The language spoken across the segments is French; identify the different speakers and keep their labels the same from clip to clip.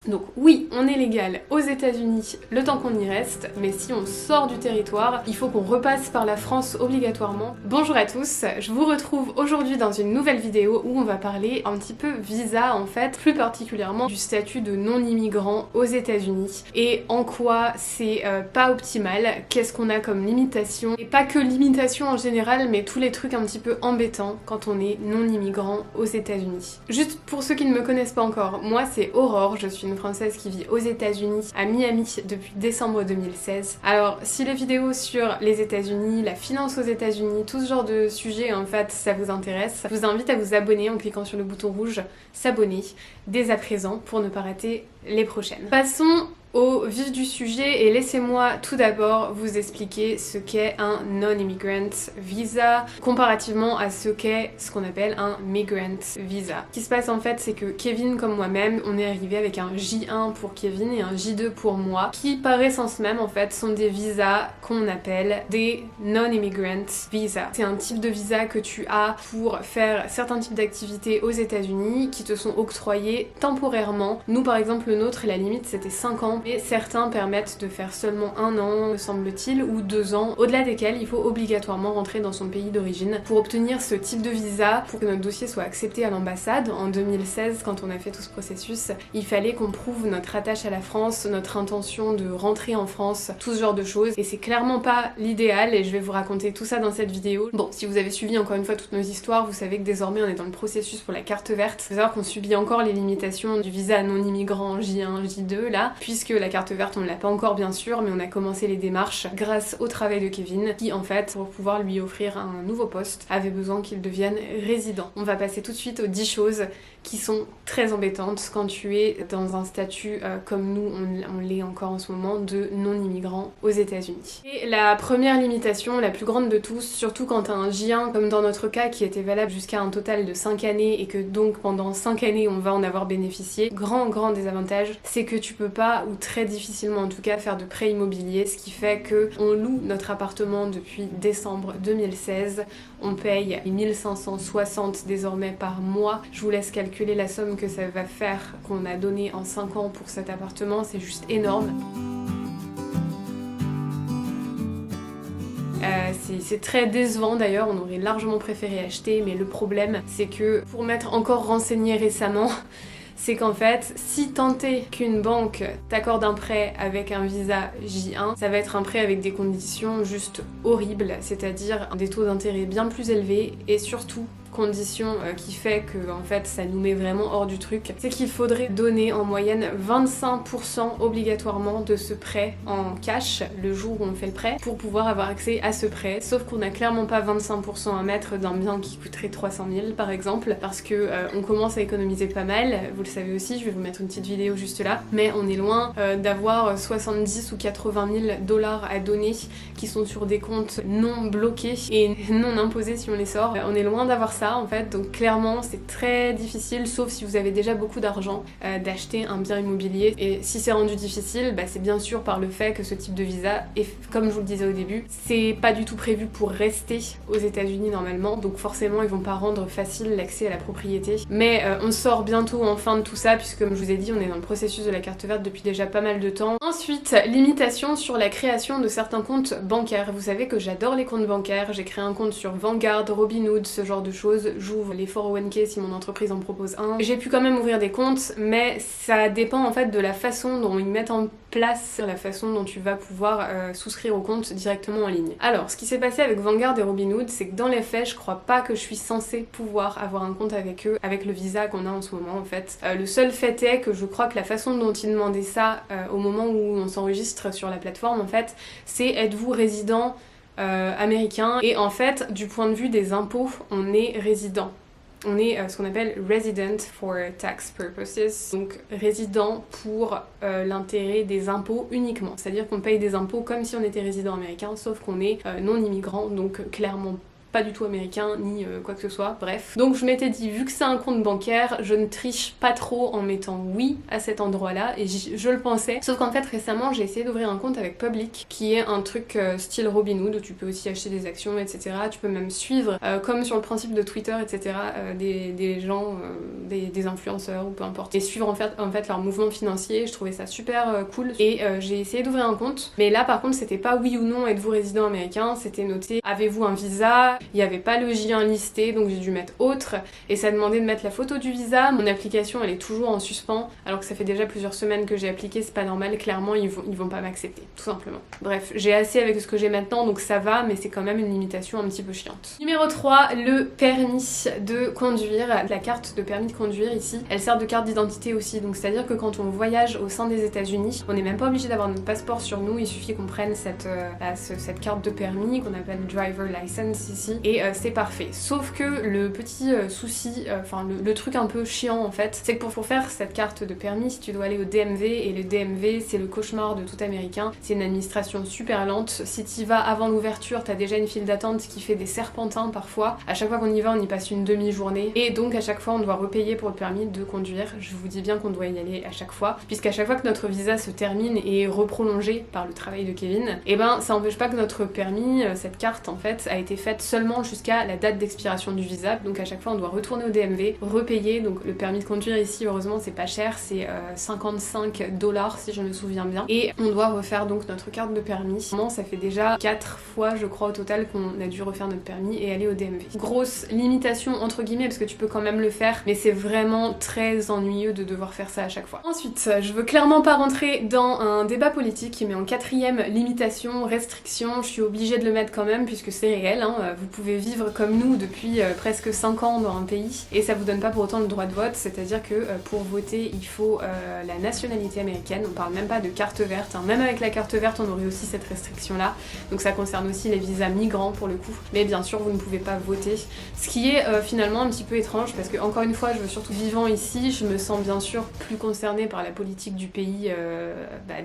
Speaker 1: Donc oui, on est légal aux États-Unis le temps qu'on y reste, mais si on sort du territoire, il faut qu'on repasse par la France obligatoirement. Bonjour à tous, je vous retrouve aujourd'hui dans une nouvelle vidéo où on va parler un petit peu visa en fait, plus particulièrement du statut de non-immigrant aux États-Unis et en quoi c'est pas optimal, qu'est-ce qu'on a comme limitation, et pas que limitation en général, mais tous les trucs un petit peu embêtants quand on est non-immigrant aux États-Unis. Juste pour ceux qui ne me connaissent pas encore, moi c'est Aurore, je suis une Française qui vit aux États-Unis, à Miami depuis décembre 2016. Alors si les vidéos sur les États-Unis, la finance aux États-Unis, tout ce genre de sujets en fait ça vous intéresse, je vous invite à vous abonner en cliquant sur le bouton rouge s'abonner dès à présent pour ne pas rater les prochaines. Passons au vif du sujet et laissez-moi tout d'abord vous expliquer ce qu'est un non-immigrant visa comparativement à ce qu'est ce qu'on appelle un migrant visa. Ce qui se passe en fait c'est que Kevin comme moi-même on est arrivé avec un J1 pour Kevin et un J2 pour moi qui par essence même en fait sont des visas qu'on appelle des non-immigrant visas. C'est un type de visa que tu as pour faire certains types d'activités aux États-Unis qui te sont octroyés temporairement. Nous par exemple le nôtre la limite c'était 5 ans. Et certains permettent de faire seulement 1 an, me semble-t-il, ou 2 ans, au-delà desquels il faut obligatoirement rentrer dans son pays d'origine. Pour obtenir ce type de visa, pour que notre dossier soit accepté à l'ambassade, en 2016, quand on a fait tout ce processus, il fallait qu'on prouve notre attache à la France, notre intention de rentrer en France, tout ce genre de choses. Et c'est clairement pas l'idéal, et je vais vous raconter tout ça dans cette vidéo. Bon, si vous avez suivi encore une fois toutes nos histoires, vous savez que désormais on est dans le processus pour la carte verte. Il faut savoir qu'on subit encore les limitations du visa non-immigrant J1, J2, là, puisque la carte verte on ne l'a pas encore bien sûr, mais on a commencé les démarches grâce au travail de Kevin qui en fait pour pouvoir lui offrir un nouveau poste avait besoin qu'il devienne résident. On va passer tout de suite aux 10 choses qui sont très embêtantes quand tu es dans un statut comme nous on l'est encore en ce moment de non-immigrant aux États-Unis. Et la première limitation, la plus grande de tous, surtout quand t'as un J1 comme dans notre cas qui était valable jusqu'à un total de 5 années et que donc pendant 5 années on va en avoir bénéficié, grand désavantage, c'est que tu peux pas ou très difficilement en tout cas faire de prêt immobilier, ce qui fait que on loue notre appartement depuis décembre 2016, on paye 1560 désormais par mois. Je vous laisse calculer la somme que ça va faire qu'on a donné en 5 ans pour cet appartement, c'est juste énorme. C'est très décevant d'ailleurs, on aurait largement préféré acheter, mais le problème c'est que pour m'être encore renseignée récemment, c'est qu'en fait, si tant est qu'une banque t'accorde un prêt avec un visa J1, ça va être un prêt avec des conditions juste horribles, c'est-à-dire des taux d'intérêt bien plus élevés et surtout condition qui fait que en fait ça nous met vraiment hors du truc, c'est qu'il faudrait donner en moyenne 25% obligatoirement de ce prêt en cash le jour où on fait le prêt pour pouvoir avoir accès à ce prêt, sauf qu'on n'a clairement pas 25% à mettre d'un bien qui coûterait 300 000 par exemple, parce que on commence à économiser pas mal, vous le savez aussi, je vais vous mettre une petite vidéo juste là, mais on est loin d'avoir 70 ou 80 000 dollars à donner qui sont sur des comptes non bloqués et non imposés si on les sort, on est loin d'avoir ça en fait, donc clairement c'est très difficile, sauf si vous avez déjà beaucoup d'argent, d'acheter un bien immobilier. Et si c'est rendu difficile, c'est bien sûr par le fait que ce type de visa, et comme je vous le disais au début, c'est pas du tout prévu pour rester aux États-Unis normalement, donc forcément ils vont pas rendre facile l'accès à la propriété. Mais on sort bientôt enfin de tout ça, puisque comme je vous ai dit, on est dans le processus de la carte verte depuis déjà pas mal de temps. Ensuite, limitation sur la création de certains comptes bancaires. Vous savez que j'adore les comptes bancaires, j'ai créé un compte sur Vanguard, Robinhood, ce genre de choses. J'ouvre les 401k si mon entreprise en propose un. J'ai pu quand même ouvrir des comptes, mais ça dépend en fait de la façon dont ils mettent en place, la façon dont tu vas pouvoir souscrire au compte directement en ligne. Alors, ce qui s'est passé avec Vanguard et Robinhood, c'est que dans les faits, je crois pas que je suis censée pouvoir avoir un compte avec eux, avec le visa qu'on a en ce moment en fait. Le seul fait est que je crois que la façon dont ils demandaient ça au moment où on s'enregistre sur la plateforme en fait, c'est êtes-vous résident américain, et en fait du point de vue des impôts on est résident. On est ce qu'on appelle resident for tax purposes, donc résident pour l'intérêt des impôts uniquement, c'est-à-dire qu'on paye des impôts comme si on était résident américain, sauf qu'on est non immigrant, donc clairement pas du tout américain ni quoi que ce soit, bref. Donc je m'étais dit, vu que c'est un compte bancaire, je ne triche pas trop en mettant oui à cet endroit-là, et je le pensais. Sauf qu'en fait récemment j'ai essayé d'ouvrir un compte avec Public, qui est un truc style Robinhood, où tu peux aussi acheter des actions, etc. Tu peux même suivre, comme sur le principe de Twitter, etc., des gens, des influenceurs ou peu importe, et suivre en fait leurs mouvements financiers. Je trouvais ça super cool, et j'ai essayé d'ouvrir un compte, mais là par contre c'était pas oui ou non êtes-vous résident américain, c'était noté avez-vous un visa, il n'y avait pas le J1 listé, donc j'ai dû mettre autre, et ça demandait de mettre la photo du visa. Mon application elle est toujours en suspens, alors que ça fait déjà plusieurs semaines que j'ai appliqué, c'est pas normal, clairement ils vont pas m'accepter, tout simplement. Bref, j'ai assez avec ce que j'ai maintenant, donc ça va, mais c'est quand même une limitation un petit peu chiante. Numéro 3, le permis de conduire. La carte de permis de conduire ici, elle sert de carte d'identité aussi, donc c'est à dire que quand on voyage au sein des États-Unis, on n'est même pas obligé d'avoir notre passeport sur nous, il suffit qu'on prenne cette carte de permis qu'on appelle driver license ici, et c'est parfait. Sauf que le petit souci, enfin le truc un peu chiant en fait, c'est que pour faire cette carte de permis, tu dois aller au DMV, et le DMV c'est le cauchemar de tout américain, c'est une administration super lente. Si t'y vas avant l'ouverture, t'as déjà une file d'attente qui fait des serpentins parfois. À chaque fois qu'on y va, on y passe une demi-journée, et donc à chaque fois on doit repayer pour le permis de conduire. Je vous dis bien qu'on doit y aller à chaque fois, puisqu'à chaque fois que notre visa se termine et est reprolongé par le travail de Kevin, et ben ça n'empêche pas que notre permis, cette carte en fait, a été faite seulement jusqu'à la date d'expiration du visa, donc à chaque fois on doit retourner au DMV, repayer. Donc le permis de conduire ici, heureusement c'est pas cher, c'est 55 $ si je me souviens bien, et on doit refaire donc notre carte de permis. Ça fait déjà 4 fois je crois au total qu'on a dû refaire notre permis et aller au DMV. Grosse limitation entre guillemets, parce que tu peux quand même le faire, mais c'est vraiment très ennuyeux de devoir faire ça à chaque fois. Ensuite, je veux clairement pas rentrer dans un débat politique, mais en 4e limitation, restriction, je suis obligée de le mettre quand même puisque c'est réel, hein. Vous pouvez vivre comme nous depuis presque 5 ans dans un pays et ça vous donne pas pour autant le droit de vote, c'est-à-dire que pour voter il faut la nationalité américaine, on parle même pas de carte verte, hein. Même avec la carte verte on aurait aussi cette restriction là, donc ça concerne aussi les visas migrants pour le coup, mais bien sûr vous ne pouvez pas voter, ce qui est finalement un petit peu étrange parce que encore une fois je veux surtout vivant ici, je me sens bien sûr plus concernée par la politique du pays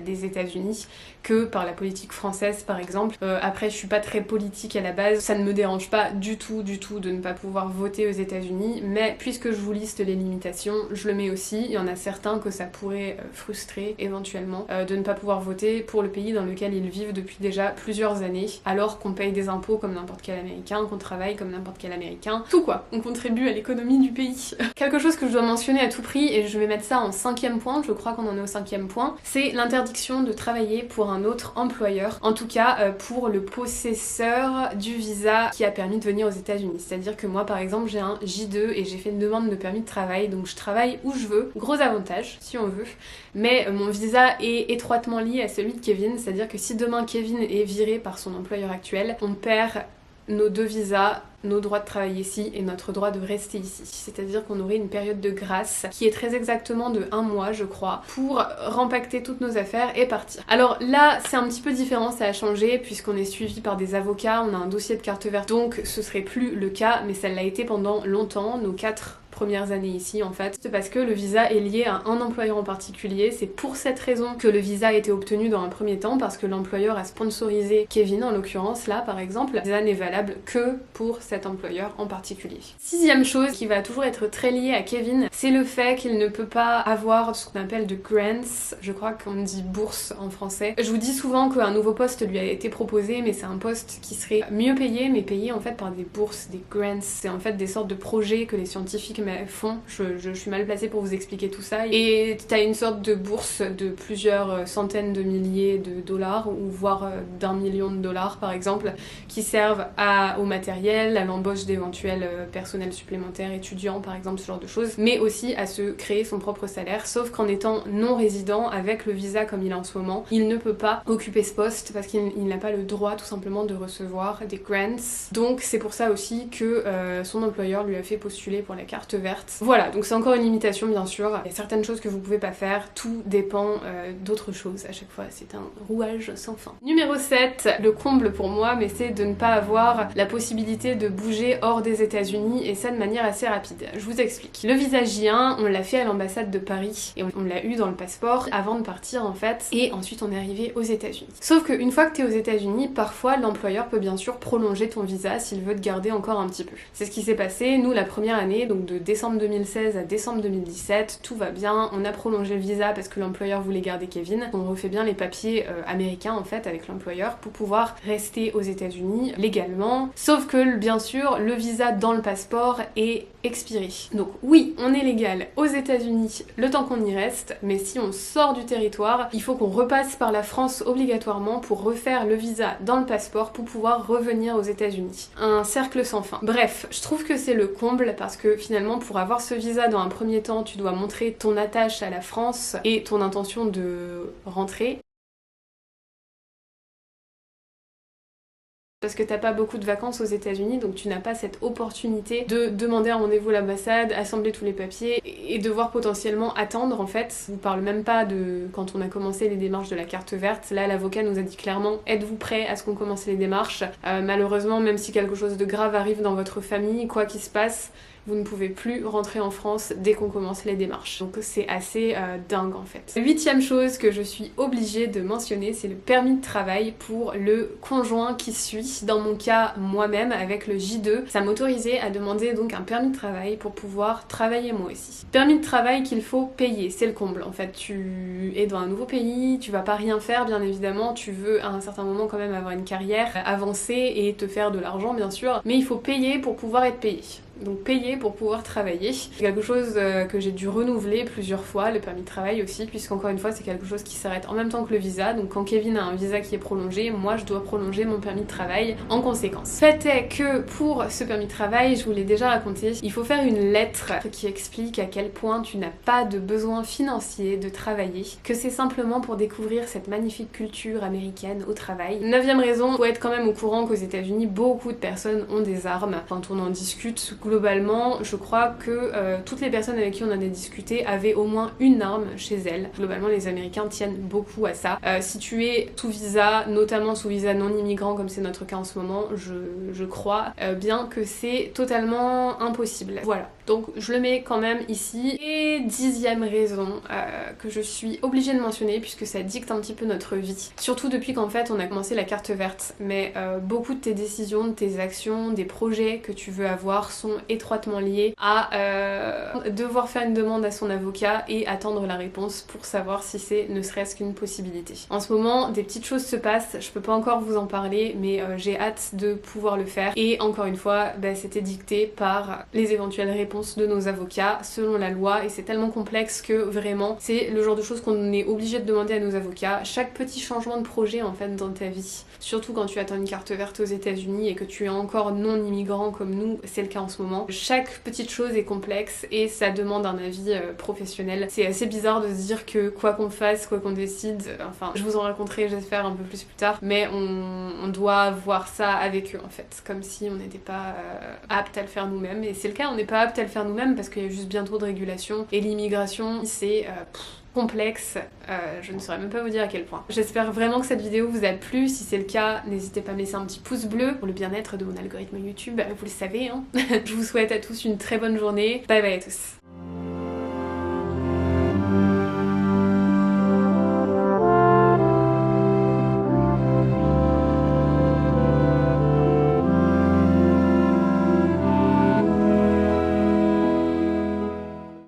Speaker 1: des États-Unis que par la politique française par exemple. Après je suis pas très politique à la base, ça ne me dérange pas du tout de ne pas pouvoir voter aux États-Unis, mais puisque je vous liste les limitations, je le mets aussi. Il y en a certains que ça pourrait frustrer éventuellement de ne pas pouvoir voter pour le pays dans lequel ils vivent depuis déjà plusieurs années, alors qu'on paye des impôts comme n'importe quel américain, qu'on travaille comme n'importe quel américain, tout quoi, on contribue à l'économie du pays. Quelque chose que je dois mentionner à tout prix, et je vais mettre ça en 5e point, je crois qu'on en est au 5e point, c'est l'interdiction de travailler pour un autre employeur, en tout cas pour le possesseur du visa qui a permis de venir aux États-Unis. C'est-à-dire que moi par exemple j'ai un J2 et j'ai fait une demande de permis de travail, donc je travaille où je veux, gros avantage si on veut, mais mon visa est étroitement lié à celui de Kevin, c'est-à-dire que si demain Kevin est viré par son employeur actuel, on perd nos 2 visas, nos droits de travailler ici et notre droit de rester ici. C'est-à-dire qu'on aurait une période de grâce qui est très exactement de 1 mois je crois, pour rempacter toutes nos affaires et partir. Alors là c'est un petit peu différent, ça a changé puisqu'on est suivi par des avocats, on a un dossier de carte verte, donc ce serait plus le cas, mais ça l'a été pendant longtemps, nos 4 premières années ici en fait. C'est parce que le visa est lié à un employeur en particulier, c'est pour cette raison que le visa a été obtenu dans un premier temps, parce que l'employeur a sponsorisé Kevin en l'occurrence là par exemple. Le visa n'est valable que pour cet employeur en particulier. 6e chose qui va toujours être très liée à Kevin, c'est le fait qu'il ne peut pas avoir ce qu'on appelle de grants, je crois qu'on dit bourse en français. Je vous dis souvent qu'un nouveau poste lui a été proposé, mais c'est un poste qui serait mieux payé, mais payé en fait par des bourses, des grants, c'est en fait des sortes de projets que les scientifiques font. Je suis mal placée pour vous expliquer tout ça, et t'as une sorte de bourse de plusieurs centaines de milliers de dollars, ou voire d'1 million de dollars par exemple, qui servent au matériel, à l'embauche d'éventuels personnels supplémentaires, étudiants par exemple, ce genre de choses, mais aussi à se créer son propre salaire, sauf qu'en étant non résident, avec le visa comme il est en ce moment, il ne peut pas occuper ce poste parce qu'il n'a pas le droit tout simplement de recevoir des grants. Donc c'est pour ça aussi que son employeur lui a fait postuler pour la carte carte verte. Voilà, donc c'est encore une limitation bien sûr. Il y a certaines choses que vous pouvez pas faire, tout dépend d'autres choses. À chaque fois, c'est un rouage sans fin. Numéro 7, le comble pour moi, mais c'est de ne pas avoir la possibilité de bouger hors des États-Unis et ça de manière assez rapide. Je vous explique. Le visa J1, on l'a fait à l'ambassade de Paris et on l'a eu dans le passeport avant de partir en fait, et ensuite on est arrivé aux États-Unis. Sauf qu'une fois que t'es aux États-Unis, parfois l'employeur peut bien sûr prolonger ton visa s'il veut te garder encore un petit peu. C'est ce qui s'est passé, nous la première année, donc de décembre 2016 à décembre 2017, tout va bien, on a prolongé le visa parce que l'employeur voulait garder Kevin. On refait bien les papiers américains en fait avec l'employeur pour pouvoir rester aux États-Unis légalement. Sauf que bien sûr, le visa dans le passeport est expiré. Donc oui, on est légal aux États-Unis le temps qu'on y reste, mais si on sort du territoire, il faut qu'on repasse par la France obligatoirement pour refaire le visa dans le passeport pour pouvoir revenir aux États-Unis. Un cercle sans fin. Bref, je trouve que c'est le comble parce que finalement pour avoir ce visa dans un premier temps, tu dois montrer ton attache à la France et ton intention de rentrer. Parce que t'as pas beaucoup de vacances aux États-Unis, donc tu n'as pas cette opportunité de demander un rendez-vous à l'ambassade, assembler tous les papiers et devoir potentiellement attendre en fait. Je vous parle même pas de quand on a commencé les démarches de la carte verte. Là, l'avocat nous a dit clairement, êtes-vous prêt à ce qu'on commence les démarches? Malheureusement, même si quelque chose de grave arrive dans votre famille, quoi qu'il se passe, vous ne pouvez plus rentrer en France dès qu'on commence les démarches. Donc c'est assez dingue en fait. 8e chose que je suis obligée de mentionner, c'est le permis de travail pour le conjoint qui suit. Dans mon cas, moi-même, avec le J2, ça m'autorisait à demander donc un permis de travail pour pouvoir travailler moi aussi. Permis de travail qu'il faut payer, c'est le comble. En fait, tu es dans un nouveau pays, tu vas pas rien faire bien évidemment, tu veux à un certain moment quand même avoir une carrière, avancer et te faire de l'argent bien sûr, mais il faut payer pour pouvoir être payé. Donc payer pour pouvoir travailler. C'est quelque chose que j'ai dû renouveler plusieurs fois, le permis de travail aussi, puisqu'encore une fois c'est quelque chose qui s'arrête en même temps que le visa. Donc quand Kevin a un visa qui est prolongé, moi je dois prolonger mon permis de travail en conséquence. Fait est que pour ce permis de travail, je vous l'ai déjà raconté, il faut faire une lettre qui explique à quel point tu n'as pas de besoin financier de travailler, que c'est simplement pour découvrir cette magnifique culture américaine au travail. 9e raison, faut être quand même au courant qu'aux États-Unis beaucoup de personnes ont des armes. Quand on en discute, globalement, je crois que toutes les personnes avec qui on en a discuté avaient au moins une arme chez elles. Globalement, les Américains tiennent beaucoup à ça. Si tu es sous visa, notamment sous visa non immigrant, comme c'est notre cas en ce moment, je crois bien que c'est totalement impossible. Voilà. Donc je le mets quand même ici. Et 10e raison que je suis obligée de mentionner puisque ça dicte un petit peu notre vie. Surtout depuis qu'en fait on a commencé la carte verte. Mais beaucoup de tes décisions, de tes actions, des projets que tu veux avoir sont étroitement liés à devoir faire une demande à son avocat et attendre la réponse pour savoir si c'est ne serait-ce qu'une possibilité. En ce moment, des petites choses se passent, je peux pas encore vous en parler, mais j'ai hâte de pouvoir le faire. Et encore une fois, c'était dicté par les éventuelles réponses de nos avocats selon la loi et c'est tellement complexe que vraiment c'est le genre de choses qu'on est obligé de demander à nos avocats. Chaque petit changement de projet en fait dans ta vie, surtout quand tu attends une carte verte aux États-Unis et que tu es encore non immigrant comme nous, c'est le cas en ce moment. Chaque petite chose est complexe et ça demande un avis professionnel. C'est assez bizarre de se dire que quoi qu'on fasse, quoi qu'on décide, enfin je vous en raconterai j'espère un peu plus tard, mais on doit voir ça avec eux en fait, comme si on n'était pas apte à le faire nous-mêmes et c'est le cas, on n'est pas apte à le faire nous-mêmes parce qu'il y a juste bien trop de régulations et l'immigration c'est complexe, je ne saurais même pas vous dire à quel point. J'espère vraiment que cette vidéo vous a plu, si c'est le cas, n'hésitez pas à me laisser un petit pouce bleu pour le bien-être de mon algorithme YouTube, vous le savez hein. Je vous souhaite à tous une très bonne journée, bye bye à tous.